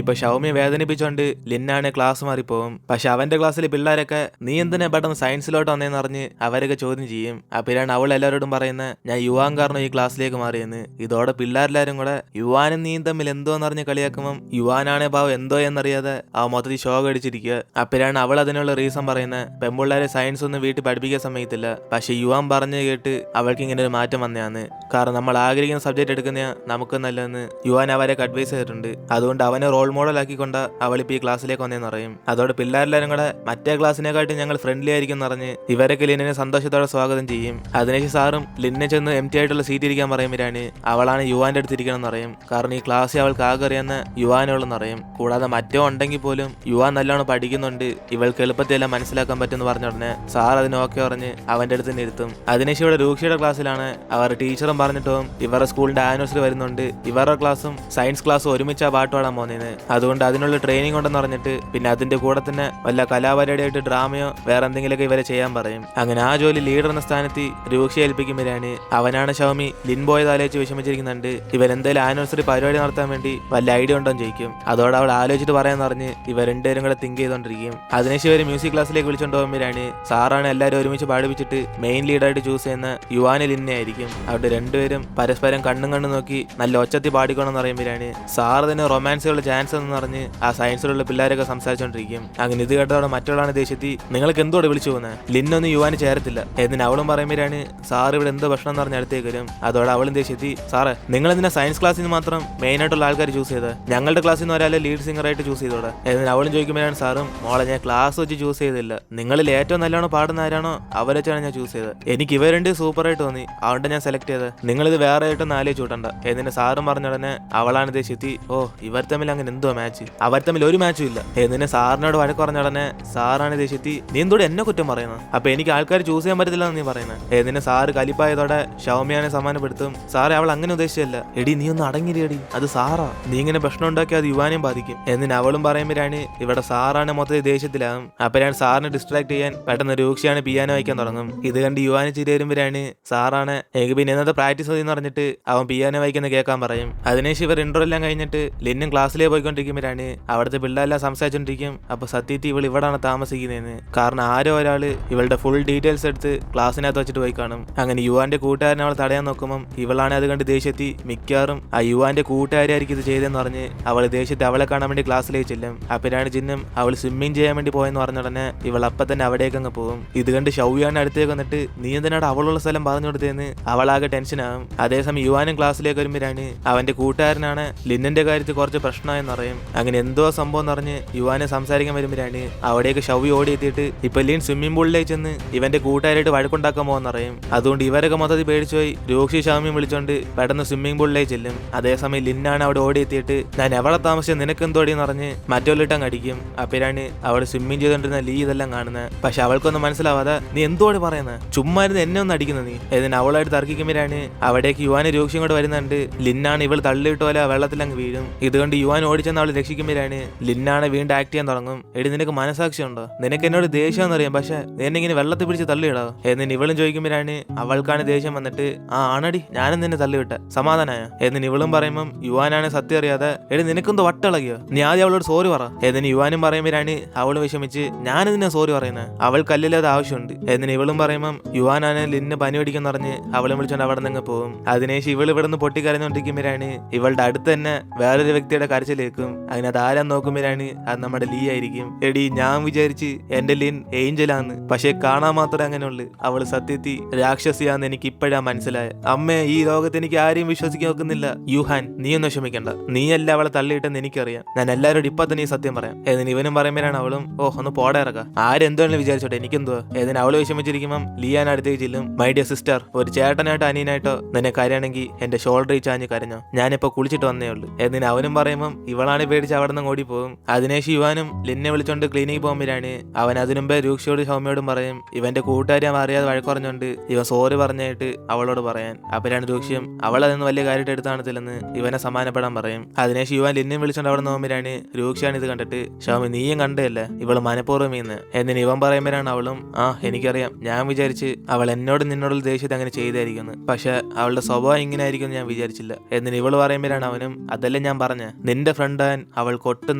ഇപ്പൊ ഷൗമിയെ വേദനിപ്പിച്ചോണ്ട് ലിന്നാണ് ക്ലാസ് മാറിപ്പോവും. പക്ഷെ അവന്റെ ക്ലാസ്സിലെ പിള്ളേരൊക്കെ നീ എന്തിനാ പെട്ടെന്ന് സയൻസിലോട്ട് വന്നേന്ന് അറിഞ്ഞ് അവരൊക്കെ ചോദ്യം ചെയ്യും. അപ്പോഴാണ് അവൾ എല്ലാവരോടും പറയുന്നത് ഞാൻ യുവാൻ കാരണം ഈ ക്ലാസ്സിലേക്ക് മാറിയെന്ന്. ഇതോടെ പിള്ളേരെല്ലാരും കൂടെ യുവാനും നീയും തമ്മിൽ എന്തോന്ന് അറിഞ്ഞ് കളിയാക്കുമ്പം യുവാനാണെ പാവം എന്തോ എന്നറിയാതെ അവ മൊത്തത്തിൽ ഷോക്ക് അടിച്ചിരിക്കുക. അപ്പോഴാണ് അവൾ അതിനുള്ള റീസൺ പറയുന്നത് പെൺപിള്ളേരെ സയൻസ് ഒന്നും വീട്ടിൽ പഠിപ്പിക്കാൻ സമയത്തില്ല. പക്ഷെ യുവാൻ പറഞ്ഞു കേട്ട് അവൾക്ക് ഇങ്ങനെ ഒരു മാറ്റം വന്നതാണ്. കാരണം നമ്മൾ ആഗ്രഹിക്കുന്ന സബ്ജക്ട് എടുക്കുന്ന നമുക്ക് നല്ലതെന്ന് യുവാൻ അവരൊക്കെ അഡ്വൈസ് ചെയ്തിട്ടുണ്ട്. അതുകൊണ്ട് അവനെ റോൾ മോഡൽ ആക്കിക്കൊണ്ട് അവളിപ്പോ ഈ ക്ലാസ്സിലേക്ക് വന്നേന്ന് പറയും. അതോടെ പിള്ളേരെല്ലാരും കൂടെ മറ്റേ ക്ലാസ്സിനെക്കാട്ടി ഞങ്ങൾ ഫ്രണ്ട്ലി ആയിരിക്കും എന്ന് പറഞ്ഞ് ഇവരൊക്കെ ലിന്നിനെ സന്തോഷത്തോടെ സ്വാഗതം ചെയ്യും. അതിനുശേഷം സാറും ലിന്നെ ചെന്ന് എം ടി ആയിട്ടുള്ള സീറ്റ് ഇരിക്കാൻ പറയുമ്പോഴാണ് അവളാണ് യുവാന്റെ അടുത്ത് ഇരിക്കണം എന്ന് പറയും. കാരണം ഈ ക്ലാസ്സിൽ അവൾക്ക് ആകെ അറിയാവുന്ന യുവാനുള്ളെന്ന് പറയും. കൂടാതെ മറ്റോ ഉണ്ടെങ്കിൽ പോലും യുവാൻ നല്ലോണം പഠിക്കുന്നുണ്ട്, ഇവൾക്ക് എളുപ്പത്തിലെല്ലാം മനസ്സിലാക്കാൻ പറ്റുമെന്ന് പറഞ്ഞ ഉടനെ സാർ അതിന് ഓക്കെ പറഞ്ഞ് അവന്റെ അടുത്ത് തന്നെ ഇരുത്തും. അതിനുശേഷം ഇവിടെ രൂക്ഷയുടെ ക്ലാസ്സിലാണ് അവർ ടീച്ചറും പറഞ്ഞിട്ടും ഇവരുടെ സ്കൂളിന്റെ ആനിവേഴ്സറി വരുന്നുണ്ട്, ഇവരുടെ ക്ലാസ്സും സയൻസ് ക്ലാസ്സും ഒരുമിച്ച് ആ പാട്ട് പാടാൻ പോകുന്നതിന്. അതുകൊണ്ട് അതിനുള്ള ട്രെയിനിങ് ഉണ്ടെന്ന് പറഞ്ഞിട്ട് പിന്നെ അതിന്റെ കൂടെ തന്നെ വല്ല കലാപരിപാടിയായിട്ട് ഡ്രാമയോ വേറെ എന്തെങ്കിലുമൊക്കെ ഇവരെ ചെയ്യാൻ പറയും. അങ്ങനെ ആ ജോലി ലീഡർ എന്ന സ്ഥാനത്ത് രൂക്ഷയെ ഏൽപ്പിക്കുമ്പോഴാണ് അവനാണ് ഷൗമി ലിൻബോയെ ആലോചിച്ച് വിഷമിച്ചിരിക്കുന്നുണ്ട്. ഇവരെന്തായാലും ആനിവേഴ്സറി പരിപാടി നടത്താൻ വേണ്ടി വല്ല ഐഡിയ ഉണ്ടോ എന്ന് ചോദിക്കും. അതോടെ അവൾ ആലോചിച്ചിട്ട് പറയാന്ന് പറഞ്ഞ് ഇവർ രണ്ടുപേരും കൂടെ തിങ്ക് ചെയ്തോണ്ടിരിക്കും. അതിനുശേഷം ഇവർ മ്യൂസിക് ക്ലാസ്സിലേക്ക് വിളിച്ചോണ്ട് പോകുമ്പോഴാണ് സാറാണ് എല്ലാവരും ഒരുമിച്ച് പാടിപ്പിച്ചിട്ട് മെയിൻ ലീഡറായിട്ട് ചൂസ് ചെയ്യുന്ന യുവാന് ലിന്നെ ആയിരിക്കും. അവിടെ രണ്ടുപേരും പരസ്പരം കണ്ണും നോക്കി നല്ല ഒച്ചത്തി പാടിക്കണമെന്ന് പറയുമ്പോഴാണ് സാർ തന്നെ റൊമാൻസുകളുടെ ചാൻസ് എന്ന് പറഞ്ഞ് ആ സയൻസിലുള്ള പിള്ളേരൊക്കെ സംസാരിച്ചോണ്ടിരിക്കും. അങ്ങനെ ഇത് കേട്ടതോടെ മറ്റുള്ളതാണ് ദേഷ്യത്തി നിങ്ങൾക്ക് എന്തോടെ വിളിച്ചു പോകുന്നത്, ലിന്നൊന്നും യുവാന് ചേരത്തില്ല എന്നിന് അവളും പറയുമ്പോഴാണ് സാർ ഇവിടെ എന്തോ ഭക്ഷണം എന്ന് പറഞ്ഞ് അടുത്തേക്ക് വരും. അതോടെ അവളും ദേഷ്യത്തി സാറേ നിങ്ങൾ എന്തിനാ സയൻസ് ക്ലാസ്സിൽ നിന്ന് മാത്രം മെയിൻ ആയിട്ടുള്ള ആൾക്കാർ ചൂസ് ചെയ്ത് ഞങ്ങളുടെ ക്ലാസ്സിൽ നിന്ന് ഒരാളെ ലീഡ് സിംഗർ ആയിട്ട് ചൂസ് ചെയ്തോടെ എന്നിന് അവളും ചോദിക്കുമ്പോഴാണ് സാറും മോളെ ഞാൻ ക്ലാസ് വെച്ച് ചൂസ് ചെയ്തില്ല, നിങ്ങളിൽ ഏറ്റവും നല്ലോണം പാടുന്ന ആരാണോ അവരെ വെച്ചാണ് ഞാൻ ചൂസ് ചെയ്തത്, എനിക്ക് ഇവ രണ്ട് സൂപ്പറായിട്ട് തോന്നി അതുകൊണ്ട് ഞാൻ സെലക്ട് ചെയ്തത്, നിങ്ങളിത് വേറെ ആയിട്ടൊന്നും ആലോചിച്ച് കൂട്ടണ്ട എന്നിന് സാറും പറഞ്ഞ ഉടനെ അവളാണ് ദേഷ്യത്തി ഓ ഇവർ തമ്മിൽ അങ്ങനെ എന്തോ മാച്ച്, അവർ തമ്മിൽ ഒരു മാച്ചും ഇല്ല എന്നിന് സാറിനോട് വഴക്ക് പറഞ്ഞ ഉടനെ സാറാണ് ദേഷ്യത്തി നീ എന്തോടെ എന്നെ കുറ്റം പറയുന്നത്, അപ്പൊ എനിക്ക് ആൾക്കാർ ചൂസ് ചെയ്യാൻ പറ്റത്തില്ല എന്ന് നീ പറയുന്നത് എന്നിന് സാറ് കലിപ്പായതോടെ ഷൗമിയാനെ സമ്മാനപ്പെടുത്തും. സാറേ അവൾ അങ്ങനെ ഉദ്ദേശിച്ചല്ല, എടി നീ ഒന്ന് അടങ്ങിരിയടി അത് സാറാ, നീ ഇങ്ങനെ പ്രശ്നം ഉണ്ടാക്കി അത് യുവാനെയും ബാധിക്കും എന്നിന് അവളും പറയുമ്പോഴാണ് ഇവിടെ സാറാണ് മൊത്തത്തിൽ ദേഷ്യത്തിലാകും. അപ്പോഴാണ് സാറിനെ ഡിസ്ട്രാക്ട് ചെയ്യാൻ പെട്ടെന്ന് രൂക്ഷയാണ് പിയാനോ വയ്ക്കാൻ തുടങ്ങും. ഇത് കണ്ട് യുവാന് ചിരി വരുമ്പോഴാണ് സാറാണ് എനിക്ക് പിന്നെ ഇന്നത്തെ പ്രാക്ടീസ് മതി എന്ന് പറഞ്ഞിട്ട് അവൻ പിയാനോ വായിക്കുന്ന കേൾക്കാൻ പറയും. അതിനുശേഷം ഇവർ ഇൻട്രോ എല്ലാം കഴിഞ്ഞിട്ട് ലിന്നും ക്ലാസ്സിലേക്ക് പോയിക്കൊണ്ടിരിക്കുമ്പോഴാണ് അവിടുത്തെ പിള്ളേരെല്ലാം സംസാരിച്ചോണ്ടിരിക്കും. അപ്പൊ സത്യത്തിൽ ഇവൾ ഇവിടാണ് താമസിക്കുന്നതെന്ന്. കാരണം ആരോ ഒരാള് ഇവളുടെ ഫുൾ ഡീറ്റെയിൽസ് എടുത്ത് ക്ലാസ്സിനകത്ത് വെച്ചിട്ട് പോയി കാണും. അങ്ങനെ യുവാന്റെ കൂട്ടുകാരനെ അവൾ തടയാൻ നോക്കുമ്പോൾ ഇവളാണ് അത് കണ്ട് ദേഷ്യത്തി മിക്കവാറും ആ യുവാന്റെ കൂട്ടുകാരായിരിക്കും ഇത് ചെയ്തെന്ന് പറഞ്ഞ് അവൾ ദേഷ്യത്തെ അവളെ കാണാൻ വേണ്ടി ക്ലാസ്സിലേക്ക് ചെല്ലും. അപ്പോഴാണ് ജിന്നും അവൾ സ്വിമ്മിങ് ചെയ്യാൻ വേണ്ടി പോയെന്ന് പറഞ്ഞ ഉടനെ ഇവൾ അപ്പൊ തന്നെ അവിടേക്ക് അങ്ങ് പോകും. ഇത് കണ്ട് ഷൗയാണ് അടുത്തേക്ക് വന്നിട്ട് നീ എന്തിനാണ് അവളുള്ള സ്ഥലം പറഞ്ഞു കൊടുത്തതെന്ന് അവളാകെ ടെൻഷനാകും. അതേസമയം യുവാനും ക്ലാസ്സിലേക്ക് വരുമ്പോഴാണ് അവന്റെ കൂട്ടുകാരനാണ് ലിന്നിന്റെ കാര്യത്തിൽ കുറച്ച് പ്രശ്നമായെന്ന് അറിയും. അങ്ങനെ എന്തോ സംഭവം എന്നറിഞ്ഞ് യുവാനെ സംസാരിക്കാൻ വരുമ്പോഴാണ് അവിടേക്ക് ഷൗവി ഓടിയെത്തിയിട്ട് ഇപ്പൊ ലിൻ സ്വിമ്മിംഗ് പൂളിലേക്ക് ചെന്ന് ഇവന്റെ കൂട്ടുകാരായിട്ട് വഴക്കുണ്ടാക്കാൻ പോകുന്നറിയും. അതുകൊണ്ട് ഇവരൊക്കെ മൊത്തത്തിൽ പേടിച്ചു പോയി രൂക്ഷി ഷൗമിയും വിളിച്ചോണ്ട് പെട്ടെന്ന് സ്വിമ്മിംഗ് പൂളിലേക്ക് ചെല്ലും. അതേസമയം ലിന്നാണ് അവിടെ ഓടിയെത്തിയിട്ട് ഞാൻ എവിടെ താമസിച്ച നിനക്ക് എന്തോടിയെന്ന് പറഞ്ഞ് മറ്റൊല്ലിട്ടങ്ങ് അടിക്കും. അപ്പോഴാണ് അവിടെ സ്വിമ്മിങ് ചെയ്തോണ്ടിരുന്ന ലീ ഇതെല്ലാം കാണുന്നത്. പക്ഷെ അവൾക്കൊന്നും മനസ്സിലാവാതെ നീ എന്തോട് പറയുന്നത്, ചുമ്മാ ഇരുന്ന് എന്നെ ഒന്ന് അടിക്കുന്നത് നീ എന്നിന് അവളായിട്ട് തർക്കിക്കുമ്പോഴാണ് അവിടേക്ക് യുവാന് രൂക്ഷിയും കൂടെ വരുന്നുണ്ട്. ലിന്നാണ് ഇവൾ തള്ളിയിട്ട് പോലെ വെള്ളത്തിലങ്ങ് വീഴും. ഇതുകൊണ്ട് യുവാൻ ഓടിച്ചെന്ന് അവൾ രക്ഷിക്കുമ്പോഴാണ് ലിന്നാണ് വീണ്ടും ആക്ട് ചെയ്യാൻ തുടങ്ങും. എടി നിനക്ക് മനസാക്ഷി ഉണ്ടോ, നിനക്ക് എന്നോട് ദേഷ്യം അറിയാം പക്ഷെ എന്നെ ഇങ്ങനെ വെള്ളത്തിൽ പിടിച്ച് തള്ളിയിടാ എന്നിന് ഇവളും ചോദിക്കുമ്പോഴാണ് അവൾക്കാണ് ദേഷ്യം വന്നിട്ട് ആ ആണടി ഞാനും നിന്നെ തള്ളിവിട്ടെ സമാധാനായ എന്നിന് ഇവളും പറയുമ്പം യുവാനാണ് സത്യം അറിയാതെ എടി നിനക്കെന്തോ വട്ടിളകിയോ നീ ആദ്യം അവളോട് സോറി പറ എന്നിന് യുവാനും പറയുമ്പോഴാണ് അവള് വിഷമിച്ച് ഞാനിതിനെ സോറി പറയുന്നത് അവൾക്കല്ലാതെ ആവശ്യമുണ്ട് എന്നിന് ഇവളും പറയുമ്പം യുവാനാണ് ലിന്ന് പനി പിടിക്കെന്ന് പറഞ്ഞ് അവളും വിളിച്ചോണ്ട് അവിടെ നിന്ന് പോകും. അതിനുശേഷം ഇവൾ ഇവിടെ നിന്ന് പൊട്ടിക്കരഞ്ഞോണ്ടിരിക്കുമ്പോഴാണ് ഇവളുടെ അടുത്ത് തന്നെ വേറൊരു വ്യക്തിയുടെ കരച്ചിലേക്കും. അങ്ങനെ അത് ആരാൻ നോക്കുമ്പോഴാണ് അത് നമ്മുടെ ലീ ആയിരിക്കും. എടി ഞാൻ വിചാരിച്ച് എന്റെ ലിൻ ഏഞ്ചലാന്ന്, പക്ഷെ കാണാൻ മാത്രമേ അങ്ങനെയുള്ളു, അവള് സത്യത്തിൽ രാക്ഷസിയാന്ന് എനിക്ക് ഇപ്പോഴാ മനസ്സിലായ. അമ്മേ ഈ ലോകത്ത് എനിക്ക് ആരെയും വിശ്വസിക്കാൻ നോക്കുന്നില്ല. യുഹാൻ നീ ഒന്നും വിഷമിക്കണ്ട, നീയല്ല അവളെ തള്ളിയിട്ടെന്ന് എനിക്കറിയാം, ഞാൻ എല്ലാവരോടും ഇപ്പൊ തന്നെ ഈ സത്യം പറയാം എന്നിന് ഇവനും പറയുമ്പോഴാണ് അവളും ഓ ഒന്ന് പോടെ ഇറക്കാം ആരെന്തോന്ന് വിചാരിച്ചോട്ടെ എനിക്കെന്തോ എന്നിന് അവള് വിഷമിച്ചിരിക്കുമ്പം ലിയാൻ അടുത്തേക്ക് ചെല്ലും. മൈ ഡിയർ സിസ്റ്റർ, ഒരു ചേട്ടനായിട്ടോ അനിയനായിട്ടോ നിന്നെ കരയാണെങ്കിൽ എന്റെ ഷോൾഡർ ചാഞ്ഞ് കരഞ്ഞോ, ഞാനിപ്പോ കുളിച്ചിട്ട് വന്നേ ഉള്ളൂ എന്നിന് അവനും പറയുമ്പം ഇവളാണ് പേടിച്ച് അവിടെ നിന്ന് ഓടി പോകും. അതിനുശേഷം യുവാനും ലിന്നെ വിളിച്ചോണ്ട് ക്ലിനിക്ക് പോകുമ്പോഴാണ് അവൻ അതിനുമ്പേ രൂക്ഷയോടും സൗമ്യയോടും പറയും ഇവന്റെ കൂട്ടുകാരി അറിയാതെ വഴക്കുറഞ്ഞോണ്ട് ഇവൻ സോറി പറഞ്ഞായിട്ട് അവളോട് പറയാൻ. അപ്പോഴാണ് രൂക്ഷ്യം അവൾ അതൊന്നും വലിയ കാര്യമായിട്ട് എടുത്താണത്തില്ലെന്ന് ഇവനെ സമാനപ്പെടാൻ പറയും. അതിനുശേഷം യുവാൻ ലിന്നെ വിളിച്ചോണ്ട് അവിടെ നോക്കുമ്പോഴാണ് രൂക്ഷയാണ് ഇത് കണ്ടിട്ട് ഷൗമി നീയും കണ്ടതല്ലേ ഇവള് മനഃപൂർവ്വം ഇന്ന് എന്നിന് ഇവൻ പറയുമ്പോഴാണ് അവളും ആ എനിക്കറിയാം, ഞാൻ വിചാരിച്ച് അവൾ എന്നോട് നിന്നോടുള്ള ദേഷ്യത്തെ അങ്ങനെ ചെയ്തായിരിക്കുന്നു, പക്ഷെ അവളുടെ സ്വഭാവം ഇങ്ങനെ ആയിരിക്കും ഞാൻ വിചാരിച്ചില്ല എന്നിന് ഇവള് പറയുമ്പോഴാണ് അവനും അതല്ലേ ഞാൻ പറഞ്ഞ നിന്റെ ഫ്രണ്ട് ആൻ അവൾക്ക് ഒട്ടും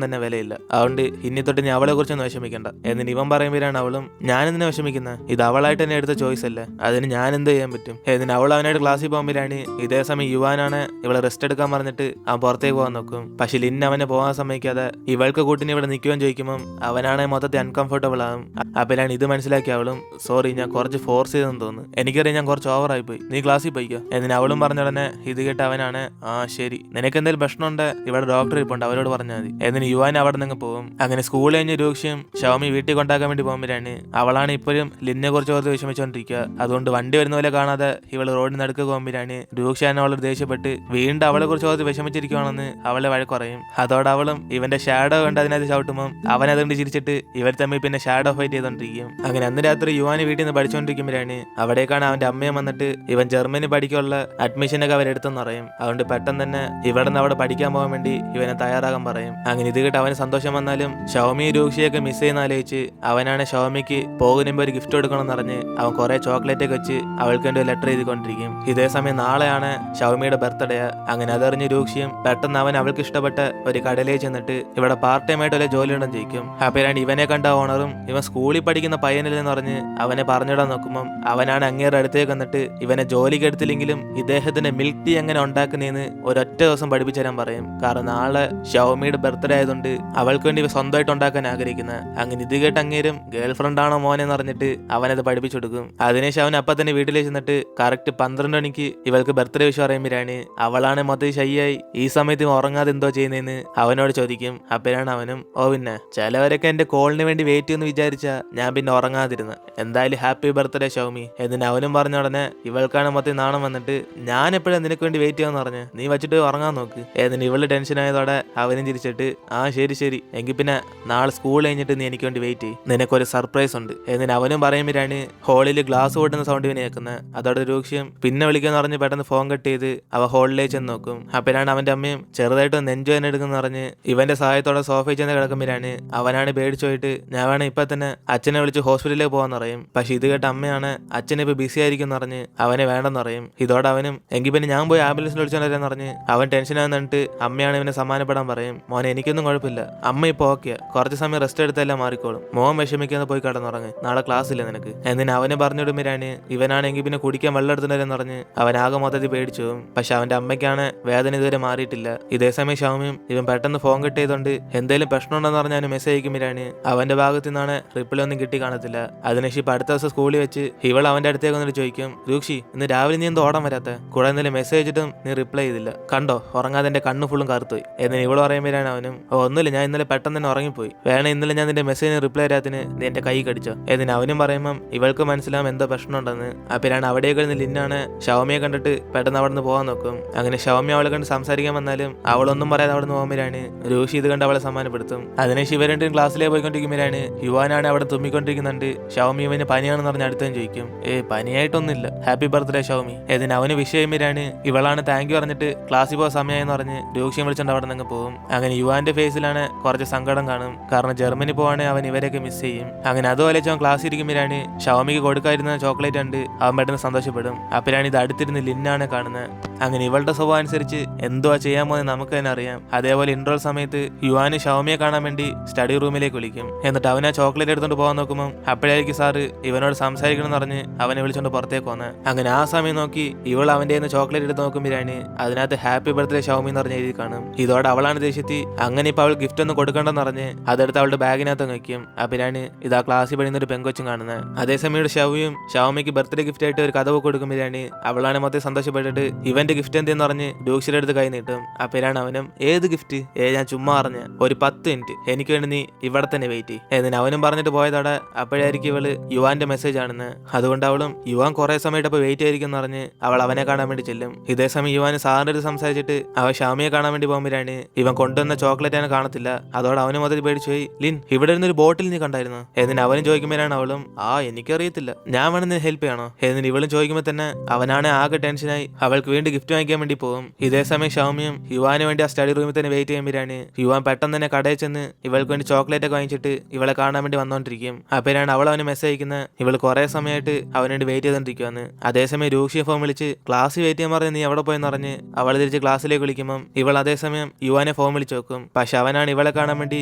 തന്നെ വിലയില്ല. അതുകൊണ്ട് ഇനി തൊട്ട് നീ അവളെ കുറിച്ചൊന്നും വിഷമിക്കണ്ട എന്നിന് ഇവൻ പറയുമ്പോഴാണ് അവളും ഞാനെന്തിനാ വിഷമിക്കുന്നത്, ഇത് അവളായിട്ട് തന്നെ എടുത്ത ചോയ്സ് അല്ലേ, അതിന് ഞാൻ എന്ത് ചെയ്യാൻ പറ്റും എന്നിന് അവൾ അവനായിട്ട് ക്ലാസ്സിൽ പോകുമ്പോഴാണ് ഇതേ സമയം യുവാനാണ് ഇവളെ റെസ്റ്റ് എടുക്കാൻ പറഞ്ഞിട്ട് അവൻ പുറത്തേക്ക് പോകാൻ നോക്കും. പക്ഷെ ലിൻ അവനെ പോകാൻ സമ്മതിക്കാതെ ഇവൾക്ക് കൂട്ടിന് ഇവിടെ നിൽക്കുവാൻ ചോദിക്കുമ്പോൾ അവനാണ് മൊത്തത്തിൽ അൺകംഫർട്ടബിൾ ആകും. അപ്പോഴാണ് ഇത് മനസ്സിലാക്കി അവളും സോറി ഞാൻ കുറച്ച് ഫോഴ്സ് ചെയ്തെന്ന് തോന്നുന്നു, എനിക്കറിയാം ഞാൻ കുറച്ച് ഓവറായി പോയി, നീ ക്ലാസ്സിൽ പോയിക്കോ എന്നിന് അവളും പറഞ്ഞ ഉടനെ ഇത് കേട്ട് അവനാണ് ആ ശരി നിനക്ക് എന്തെങ്കിലും പ്രശ്നമുണ്ട് ഇവിടെ ഡോക്ടർ ഇരിപ്പുണ്ട് അവരോട് പറഞ്ഞാൽ മതി എന്നിന് യുവാൻ അവിടെ നിന്ന് പോകും. അങ്ങനെ സ്കൂൾ കഴിഞ്ഞ് രൂക്ഷയും ഷൗമി വീട്ടിൽ കൊണ്ടാക്കാൻ വേണ്ടി പോകുമ്പോഴാണ് അവളാണ് ഇപ്പോഴും ലിന്നെ കുറിച്ച് ഓർത്ത് വിഷമിച്ചുകൊണ്ടിരിക്കുക. അതുകൊണ്ട് വണ്ടി വരുന്ന പോലെ കാണാതെ ഇവൾ റോഡിൽ നടുക്ക് പോകുമ്പോഴാണ് രൂക്ഷാൻ അവളോട് ദേഷ്യപ്പെട്ട് വീണ്ടും അവളെ കുറിച്ച് ഓർത്ത് വിഷമിച്ചിരിക്കുവാണെന്ന് അവളെ വഴക്കുറയും. അതോടെ അവളും ഇവന്റെ ഷാഡോ കണ്ട് അതിനകത്ത് ചവിട്ടുമ്പോൾ അവൻ അതുകൊണ്ട് ചിരിച്ചിട്ട് ഇവർ തമ്മിൽ പിന്നെ ഷാഡോ ഫൈറ്റ് ചെയ്തോണ്ടിരിക്കും. അങ്ങനെ അന്ന് രാത്രി യുവാന് വീട്ടിൽ നിന്ന് പഠിച്ചുകൊണ്ടിരിക്കുമ്പോഴാണ് അവിടേക്കാണ് അവന്റെ അമ്മയും വന്നിട്ട് ഇവൻ ജർമ്മനി പഠിക്കാനുള്ള അഡ്മിഷനൊക്കെ അവരെടുത്തെന്ന് പറയും. അതുകൊണ്ട് പെട്ടെന്ന് തന്നെ ഇവിടെ നിന്ന് അവിടെ പഠിക്കാൻ പോകാൻ വേണ്ടി ഇവനെ തയ്യാറാകാൻ പറയും. അങ്ങനെ ഇത് കേട്ട് അവന് സന്തോഷം വന്നാലും ഷൗമി രൂക്ഷയൊക്കെ മിസ് ചെയ്യുന്ന ആലോചിച്ച് അവനാണ് ഷൗമിക്ക് പോകുമ്പോ ഒരു ഗിഫ്റ്റ് കൊടുക്കണം എന്നറിഞ്ഞ് അവൻ കുറെ ചോക്ലേറ്റ് ഒക്കെ വെച്ച് അവൾക്ക് വേണ്ടി ലെറ്റർ എഴുതിക്കൊണ്ടിരിക്കും. ഇതേ സമയം നാളെയാണ് ഷൗമിയുടെ ബർത്ത്ഡേ. അങ്ങനെ അതറിഞ്ഞ് രൂക്ഷിയും പെട്ടെന്ന് അവൻ അവൾക്ക് ഇഷ്ടപ്പെട്ട ഒരു കടയിലേക്ക് ചെന്നിട്ട് ഇവിടെ പാർട്ട് ടൈം ആയിട്ട് വല്ല ജോലി ഉണ്ടെന്ന് ചോദിക്കും. അപ്പോഴാണ് ഇവനെ കണ്ട ഓണറും ഇവൻ സ്കൂളിൽ പഠിക്കുന്ന പയ്യനില്ലെന്ന് പറഞ്ഞ് അവനെ പറഞ്ഞിടാൻ നോക്കുമ്പോൾ അവനാണ് അങ്ങേറെ അടുത്തേക്ക് വന്നിട്ട് ഇവനെ ജോലിക്ക് എടുത്തില്ലെങ്കിലും ഇദ്ദേഹത്തിന്റെ മിൽക്ക് ടീ എങ്ങനെ ഉണ്ടാക്കുന്നതെന്ന് ഒരൊറ്റ ദിവസം പഠിപ്പിച്ചു തരാൻ പറയും. കാരണം നാളെ ഷൗമിയുടെ ബർത്ത്ഡേ ആയതുകൊണ്ട് അവൾക്ക് വേണ്ടി ഇവ സ്വന്തമായിട്ട് ഉണ്ടാക്കാൻ ആഗ്രഹിക്കുന്നത്. അങ്ങനെ ഇത് കേട്ട് അങ്ങേരും ഗേൾ ഫ്രണ്ട് ആണോ മോനെ എന്ന് പറഞ്ഞിട്ട് അവനത് പഠിപ്പിച്ചു കൊടുക്കും. അതിനുശേഷം അവൻ അപ്പം തന്നെ വീട്ടിലേക്ക് ചെന്നിട്ട് കറക്റ്റ് 12 മണിക്ക് ഇവൾക്ക് ബർത്ത്ഡേ വിഷ് പറയുമ്പോഴാണ് അവളാണ് മൊത്തം ഷൈയായി ഈ സമയത്ത് ഉറങ്ങാതെ എന്തോ ചെയ്യുന്നതെന്ന് അവനോട് ചോദിക്കും. അപ്പോഴാണ് അവനും ഓ പിന്നെ ചിലവരൊക്കെ എന്റെ കോളിന് വേണ്ടി വെയിറ്റ് ചെയ്യുമെന്ന് വിചാരിച്ചാ ഞാൻ പിന്നെ ഉറങ്ങാതിരുന്നു, എന്തായാലും ഹാപ്പി ബർത്ത്ഡേ ഷൗമി എന്നിന് അവനും പറഞ്ഞ ഉടനെ ഇവൾക്കാണ് മൊത്തം നാണം വന്നിട്ട് ഞാൻ എപ്പോഴാണ് നിനക്ക് വേണ്ടി വെയിറ്റ് ചെയ്യാന്ന് പറഞ്ഞ് നീ വെച്ചിട്ട് ഉറങ്ങാൻ നോക്ക് എന്നിന് ഇവള് ടെൻഷൻ ആയതോടെ അവനും തിരിച്ചിട്ട് ആ ശരി ശരി എങ്കിൽ പിന്നെ നാളെ സ്കൂൾ കഴിഞ്ഞിട്ട് നീ എനിക്ക് വേണ്ടി വെയിറ്റ് ചെയ്യും, നിനക്കൊരു സർപ്രൈസ് ഉണ്ട് എന്നിന് അവനും പറയുമ്പോഴാണ് ഹോളിൽ ഗ്ലാസ് പൊട്ടുന്ന സൗണ്ട് ഇവനെ കേൾക്കുന്നത്. അതോടെ രൂക്ഷ്യം പിന്നെ വിളിക്കാന്ന് പറഞ്ഞ് പെട്ടെന്ന് ഫോൺ കട്ട് ചെയ്ത് അവ ഹോളിലേക്ക് ചെന്ന് നോക്കും. അപ്പോഴാണ് അവന്റെ അമ്മയും ചെറുതായിട്ട് നെഞ്ചു തന്നെ എടുക്കുന്ന പറഞ്ഞ് ഇവന്റെ സഹായത്തോടെ സോഫയിൽ ചെന്ന് കിടക്കുമ്പോഴാണ് അവനാണ് പേടിച്ചു പോയിട്ട് ഞാൻ വേണം ഇപ്പൊ തന്നെ അച്ഛനെ വിളിച്ച് ഹോസ്പിറ്റലിലേക്ക് പോകാന്ന് പറയും. പക്ഷെ ഇത് കേട്ട അമ്മയാണ് അച്ഛനെ ഇപ്പൊ ബിസി ആയിരിക്കും എന്ന് പറഞ്ഞ് അവനെ വേണ്ടെന്ന് പറയും. ഇതോടെ അവനും എങ്കിൽ പിന്നെ ഞാൻ പോയി ആംബുലൻസിൽ വിളിച്ചോണ്ടെന്ന് പറഞ്ഞ് അവൻ ടെൻഷൻ ആകുന്നിട്ട് അമ്മയാണ് ഇവനെ സമ്മാനപ്പെടാൻ പറയും. മോനെ എനിക്കൊന്നും കുഴപ്പമില്ല, അമ്മ ഇപ്പൊ ഓക്കെ, കുറച്ച് സമയം റെസ്റ്റ് എടുത്തെല്ലാം മാറിക്കോളും, മോൻ വിഷമിക്കാതെ പോയി കിടന്നുറങ്ങ്, നാളെ ക്ലാസ് ഇല്ല നിനക്ക് എന്നിന് അവനെ പറഞ്ഞിടുമ്പോഴാണ് ഇവനാണെങ്കിൽ പിന്നെ കുടിക്കാൻ വെള്ളം എടുത്തില്ലെന്ന് പറഞ്ഞ് അവൻ ആകെ മൊത്തത്തിൽ പേടിച്ചു പോകും. പക്ഷെ അവന്റെ അമ്മയ്ക്കാണ് വേദന ഇതുവരെ മാറിയിട്ടില്ല. ഇതേസമയം ഷൗമിയും ഇവൻ പെട്ടെന്ന് ഫോൺ കട്ട് ചെയ്തോണ്ട് എന്തെങ്കിലും പ്രശ്നമുണ്ടെന്ന് പറഞ്ഞാൽ മെസ്സേജ് അയക്കുമ്പോഴാണ് അവന്റെ ഭാഗത്തു നിന്നാണ് റിപ്ലൈ ഒന്നും കിട്ടി കാണത്തില്ല. അതിനുശേഷം ഇപ്പൊ അടുത്ത ദിവസം സ്കൂളിൽ വെച്ച് ഇവൾ അവന്റെ അടുത്തേക്ക് വന്നിട്ട് ചോദിക്കും രൂക്ഷി ഇന്ന് രാവിലെ നീ എന്തോ ഓടാൻ വരാത്ത, കൂടെ എന്തെങ്കിലും മെസ്സേജ് അയച്ചിട്ടും നീ റിപ്ലൈ ചെയ്തില്ല, കണ്ടോ ഉറങ്ങാതെ എന്റെ കണ്ണ് ഫുള്ളും കറുത്തുപോയി എന്നിന് ഇവൾ പറയുമ്പോഴാണ് അവനും ഒന്നുമില്ല ഞാൻ ഇന്നലെ പെട്ടെന്ന് തന്നെ ഉറങ്ങിപ്പോയി, വേണേ ഇന്നലെ ഞാൻ നിന്റെ മെസ്സേജിന് റിപ്ലൈ തരാത്തിന് നീ എന്റെ കൈ കടിച്ചോ എന്നിന് അവനും പറയുമ്പം ഇവൾക്ക് മനസ്സിലാവും എന്തോ പ്രശ്നമുണ്ടെന്ന്. അപ്പോഴാണ് അവിടേക്ക് വരുന്ന ലിന്നാണ് ഷൗമിയെ കണ്ടിട്ട് പെട്ടെന്ന് അവിടെ നിന്ന് പോകാൻ നോക്കും. അങ്ങനെ ഷൗമി അവളെ കണ്ട് സംസാരിക്കാൻ വന്നാലും അവളൊന്നും പറയാതെ അവിടെ നിന്ന് പോകുമ്പോഴാണ് രൂക്ഷി ഇത് കണ്ട് അവളെ സമ്മാനപ്പെടുത്തും. അതിനുശേഷം ഇവർ രണ്ടും ക്ലാസ്സിലേക്ക് പോയിക്കൊണ്ടിരിക്കുമ്പോഴാണ് യുവാനാണ് അവിടെ തുമ്മിക്കൊണ്ടിരിക്കുന്നുണ്ട്. ഷൗമി ഇവന് പനിയാണെന്ന് പറഞ്ഞ് അടുത്തും ചോദിക്കും പനിയായിട്ടൊന്നുമില്ല, ഹാപ്പി ബർത്ത്ഡേ ഷൗമി എന്നിന് അവന് വിഷ് ചെയ്യുമ്പോഴാണ് ഇവളാണ് താങ്ക് യു പറഞ്ഞിട്ട് ക്ലാസ്സിൽ പോകാൻ സമയമായെന്ന് പറഞ്ഞ് രൂക്ഷിയെ വിളിച്ചുകൊണ്ട് അവിടെ നിന്ന് പോകും. അങ്ങനെ യുവാന്റെ ഫേസിലാണ് കുറച്ച് സങ്കടം കാണും, കാരണം ജർമ്മനി പോവാണെങ്കിൽ അവൻ ഇവരൊക്കെ മിസ് ചെയ്യും. അങ്ങനെ അതുപോലെ അവൻ ക്ലാസ് ഇരിക്കുമ്പോഴാണ് ഷൗമിക്ക് കൊടുക്കാതിരുന്ന ചോക്ലേറ്റ് കണ്ട് അവൻ പെട്ടെന്ന് സന്തോഷപ്പെടും. അപ്പോഴാണ് ഇത് അടുത്തിരുന്ന് ലിന്നാണ് കാണുന്നത്. അങ്ങനെ ഇവളുടെ സ്വഭാവം അനുസരിച്ച് എന്തുവാ ചെയ്യാൻ പോകുന്നത് നമുക്ക് തന്നെ അറിയാം. അതേപോലെ ഇൻട്രോൾ സമയത്ത് യുവാന് ഷൗമിയെ കാണാൻ വേണ്ടി സ്റ്റഡി റൂമിലേക്ക് വിളിക്കും. എന്നിട്ട് അവൻ ആ ചോക്ലേറ്റ് എടുത്തോണ്ട് പോകാൻ നോക്കുമ്പോൾ അപ്പോഴായിരിക്കും സാറ് ഇവനോട് സംസാരിക്കണം എന്ന് പറഞ്ഞ് അവനെ വിളിച്ചോണ്ട് പുറത്തേക്ക് വന്ന്. അങ്ങനെ ആ സമയം നോക്കി ഇവൾ അവന്റെ ചോക്ലേറ്റ് എടുത്ത് നോക്കുമ്പോഴാണ് അതിനകത്ത് ഹാപ്പി ബർത്ത്ഡേ ഷൗമി എന്ന് പറഞ്ഞ് എഴുതി കാണും. ഇതോടെ അവളാണ് ദേഷ്യത്തി അങ്ങനെ ഇപ്പൊ അവൾ ഗിഫ്റ്റ് ഒന്നും കൊടുക്കണ്ടെന്ന് പറഞ്ഞ് അതെടുത്ത് അവളുടെ ബാഗിനകത്ത് വെക്കും. അപ്പോഴാണ് ഇതാ ക്ലാസ്സിൽ പഠിക്കുന്ന ഒരു പെങ്കൊച്ചും കാണുന്നത്. അതേസമയം ഷൗവിയും ഷൗമിക്ക് ബർത്ത്ഡേ ഗിഫ്റ്റ് ആയിട്ട് ഒരു കഥ കൊടുക്കുമ്പോഴാണ് അവളാണ് മൊത്തം സന്തോഷപ്പെട്ടിട്ട് ഇവന്റെ ഗിഫ്റ്റ് എന്തെന്ന് പറഞ്ഞ് രൂക്ഷയുടെ അടുത്ത് കൈ നീട്ടും. അപ്പോഴാണ് അവനും ഏത് ഗിഫ്റ്റ് ഞാൻ ചുമ്മാ പറഞ്ഞ ഒരു 10 മിനിറ്റ് എനിക്ക് വേണ്ടി നീ ഇവിടെ തന്നെ വെയിറ്റ് എന്നിന് അവനും പറഞ്ഞിട്ട് പോയതോടെ അപ്പോഴായിരിക്കും ഇവള് യുവാന്റെ മെസ്സേജ് ആണെന്ന്. അതുകൊണ്ട് അവളും യുവാൻ കുറെ സമയത്ത് അപ്പൊ വെയിറ്റ് ആയിരിക്കും എന്ന് പറഞ്ഞ് അവൾ അവനെ കാണാൻ വേണ്ടി ചെല്ലും. ഇതേസമയം യുവാന് സാറിന്റെ അടുത്ത് സംസാരിച്ചിട്ട് അവൻ ഷാമിയെ കാണാൻ വേണ്ടി പോകുമ്പോഴാണ് ഇവൻ കൊണ്ടുവന്ന ചോക്ലേറ്റ് അവനെ കാണത്തില്ല. അതോടെ അവന് മൊത്തത്തിൽ പേടിച്ചു പോയി ലിൻ ഇവിടെ ഇരുന്നൊരു ബോട്ടിൽ നീ കണ്ടായിരുന്നു എന്നിന് അവനും ചോദിക്കുമ്പോഴാണ് അവളും എനിക്കറിയത്തില്ല, ഞാൻ വേണം നീ ഹെൽപ്പ് ചെയ്യണോ എന്നിന് ഇവളും ചോദിക്കുമ്പോൾ തന്നെ അവനാണ് ആകെ ടെൻഷനായി അവൾക്ക് വീണ്ടും ഗിഫ്റ്റ് വാങ്ങിക്കാൻ വേണ്ടി പോകും. ഇതേ സമയം ഷൗമിയും യുവാന് വേണ്ടി ആ സ്റ്റഡി റൂമിൽ തന്നെ വെയിറ്റ് ചെയ്യുമ്പോഴാണ് യുവാൻ പെട്ടെന്ന് തന്നെ കടയിൽ ചെന്ന് ഇവൾക്ക് വേണ്ടി ചോക്ലേറ്റ് ഒക്കെ വാങ്ങിച്ചിട്ട് ഇവളെ കാണാൻ വേണ്ടി വന്നോണ്ടിരിക്കും. അപ്പോഴാണ് അവൾ അവന് മെസ്സേജ് അയക്കുന്നത് ഇവൾ കുറെ സമയമായിട്ട് അവന് വേണ്ടി വെയിറ്റ് ചെയ്തോണ്ടിരിക്കുവാന്ന്. അതേസമയം രൂക്ഷിയെ ഫോൺ വിളിച്ച് ക്ലാസ്സിൽ വെയിറ്റ് ചെയ്യാൻ പറഞ്ഞ് നീ എവിടെ പോയെന്ന് പറഞ്ഞ് അവൾ തിരിച്ച് ക്ലാസ്സിലേക്ക് വിളിക്കുമ്പോൾ ഇവൾ അതേസമയം യുവാനെ ഫോൺ വിളിച്ച് നോക്കും. പക്ഷെ അവനാണ് ഇവളെ കാണാൻ വേണ്ടി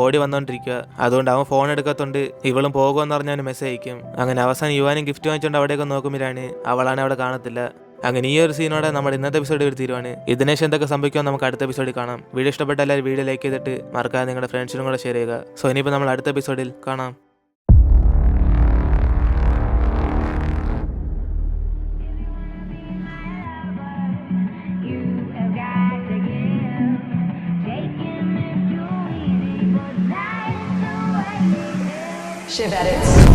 ഓടി വന്നോണ്ടിരിക്കുക. അതുകൊണ്ട് അവൻ ഫോൺ എടുക്കത്തോണ്ട് ഇവളും പോകുമെന്ന് പറഞ്ഞ് അവന് മെസ്സേജ് അയക്കും. അങ്ങനെ അവസാനം യുവാനും ഗിഫ്റ്റ് വാങ്ങിച്ചുകൊണ്ട് അവിടെയൊക്കെ നോക്കുമ്പോഴാണ് അവളാണ് അവിടെ കാണത്തില്ല. അങ്ങനെ ഈ ഒരു സീനോടെ നമ്മുടെ ഇന്നത്തെ എപ്പിസോഡ് ഒരു തീരുവാണ്. ഇതിനേശം എന്തൊക്കെ സംഭവിക്കുമെന്ന് നമുക്ക് അടുത്ത എപ്പിസോഡിൽ കാണാം. വീഡിയോ ഇഷ്ടപ്പെട്ട എല്ലാവരും വീഡിയോ ലൈക്ക് ചെയ്തിട്ട് മറക്കാതെ നിങ്ങളുടെ ഫ്രണ്ട്സിനും കൂടെ ഷെയർ ചെയ്യുക. സോ ഇനിയിപ്പോൾ നമ്മൾ അടുത്ത എപ്പിസോഡിൽ കാണാം. Shiv Edits.